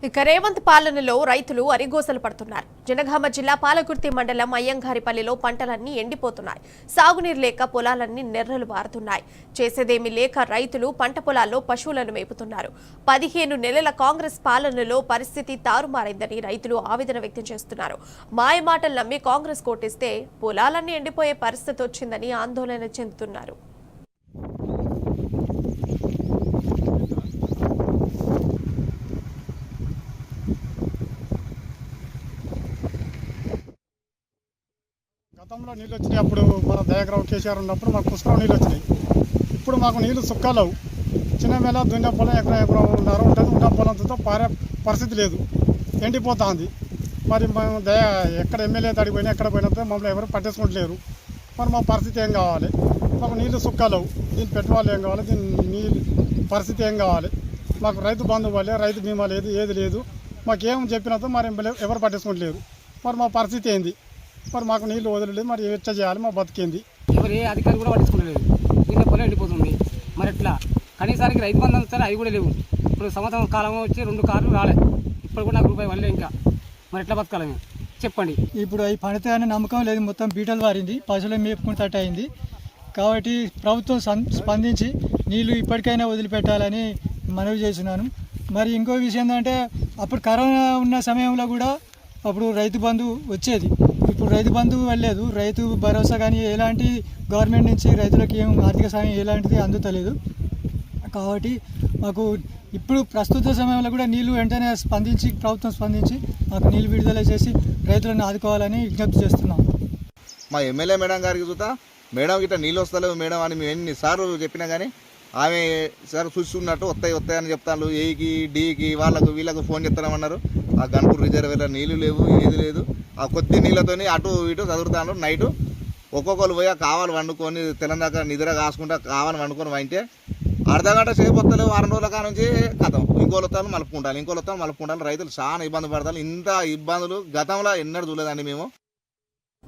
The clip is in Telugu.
ఇక రేవంత్ పాలనలో రైతులు అరిగోసలు పడుతున్నారు. జనగామ జిల్లా పాలకుర్తి మండలం అయ్యంగారిపల్లిలో పంటలన్నీ ఎండిపోతున్నాయి. సాగునీరు లేక పొలాలన్నీ నెర్రలు బారుతున్నాయి. చేసేదేమీ లేక రైతులు పంట పొలాల్లో పశువులను మేపుతున్నారు. 15 నెలల కాంగ్రెస్ పాలనలో పరిస్థితి తారుమారైందని రైతులు ఆవేదన వ్యక్తం చేస్తున్నారు. మాయమాటలు నమ్మి కాంగ్రెస్ కోటిస్తే పొలాలన్నీ ఎండిపోయే పరిస్థితి వచ్చిందని ఆందోళన చెందుతున్నారు. గతంలో నీళ్ళు వచ్చినాయి. అప్పుడు మన దయాగ్రావు కేసీఆర్ ఉన్నప్పుడు మాకు పుష్కరం నీళ్ళు వచ్చినాయి. ఇప్పుడు మాకు నీళ్ళు సుక్కలేవు. చిన్న మేళ దున్న పొలం ఎకరం ఉన్నారు ఉంటుంది. ఉన్న పొలంతో పారే పరిస్థితి లేదు, ఎండిపోతుంది. మరి మేము ఎక్కడ ఎమ్మెల్యే తడిపోయినా ఎక్కడ పోయినప్పుడు మమ్మల్ని ఎవరు పట్టించుకుంటలేరు. మరి మా పరిస్థితి ఏం కావాలి? మాకు నీళ్ళు సుక్కలేవు. దీని పెట్టుబడులు ఏం కావాలి? దీని నీళ్ళు పరిస్థితి ఏం కావాలి? మాకు రైతు బంధు వాళ్ళే, రైతు బీమా లేదు, ఏది లేదు. మాకేం చెప్పినంత మరి ఎవరు పట్టించుకుంటలేరు. మరి మా పరిస్థితి ఏంది? మరి మాకు నీళ్ళు వదలలేదు. మరి ఎట్లా చేయాలి? మా బతికేంది? ఎవరు ఏ అధికారి కూడా పట్టించుకోలేదు. దీంట్లో పొలం ఎండిపోతుంది. మరి ఎట్లా కనీసానికి రైతు బంధు అంతా అవి కూడా లేవు. ఇప్పుడు సంవత్సరం కాలం వచ్చి 2 కార్లు రాలేదు. ఇప్పుడు కూడా నాకు రూపాయి వల్లే. ఇంకా మరి ఎట్లా బతకాలి చెప్పండి. ఇప్పుడు అవి పడితే అనే నమ్మకం లేదు. మొత్తం బీటలు వారింది, పశువులు మేపుకుంటట్టు అయింది. కాబట్టి ప్రభుత్వం స్పందించి నీళ్లు ఇప్పటికైనా వదిలిపెట్టాలని మనవి చేస్తున్నాను. మరి ఇంకో విషయం ఏంటంటే అప్పుడు కరోనా ఉన్న సమయంలో కూడా అప్పుడు రైతు బంధు వచ్చేది. ఇప్పుడు రైతు బంధు వెళ్ళలేదు. రైతు భరోసా కానీ ఎలాంటి గవర్నమెంట్ నుంచి రైతులకు ఏం ఆర్థిక సాయం ఎలాంటిది అందుతలేదు. కాబట్టి మాకు ఇప్పుడు ప్రస్తుత సమయంలో కూడా నీళ్లు వెంటనే ప్రభుత్వం స్పందించి మాకు నీళ్లు విడుదల చేసి రైతులను ఆదుకోవాలని విజ్ఞప్తి చేస్తున్నాం. మా ఎమ్మెల్యే మేడం గారికి చూద్దా, మేడం ఇట్లా నీళ్ళు వస్తలేవు మేడం అని మేము ఎన్నిసార్లు చెప్పినా కానీ ఆమె సార్ చూస్తున్నట్టు వస్తాయని చెప్తాను. ఏకి డీకి వీళ్ళకు ఫోన్ చెప్తామన్నారు. ఆ గన్పూర్ రిజర్వేలో నీళ్ళు లేవు, ఏది లేదు. ఆ కొద్ది నీళ్ళతో అటు ఇటు చదువుతాను. నైటు ఒక్కొక్కరు పోయి కావాలి వండుకొని తెలంగాణ నిద్ర కాసుకుంటా కావాలి వండుకొని వంటే అర్ధగంట సేపు వస్తలేవు. 6 రోజుల కాడ నుంచి కథం ఇంకోళ్ళతో మలుపుకుంటాను. రైతులు చాలా ఇబ్బంది పడతారు. ఇంత ఇబ్బందులు గతంలో ఎన్నడూ చూడలేదండి మేము.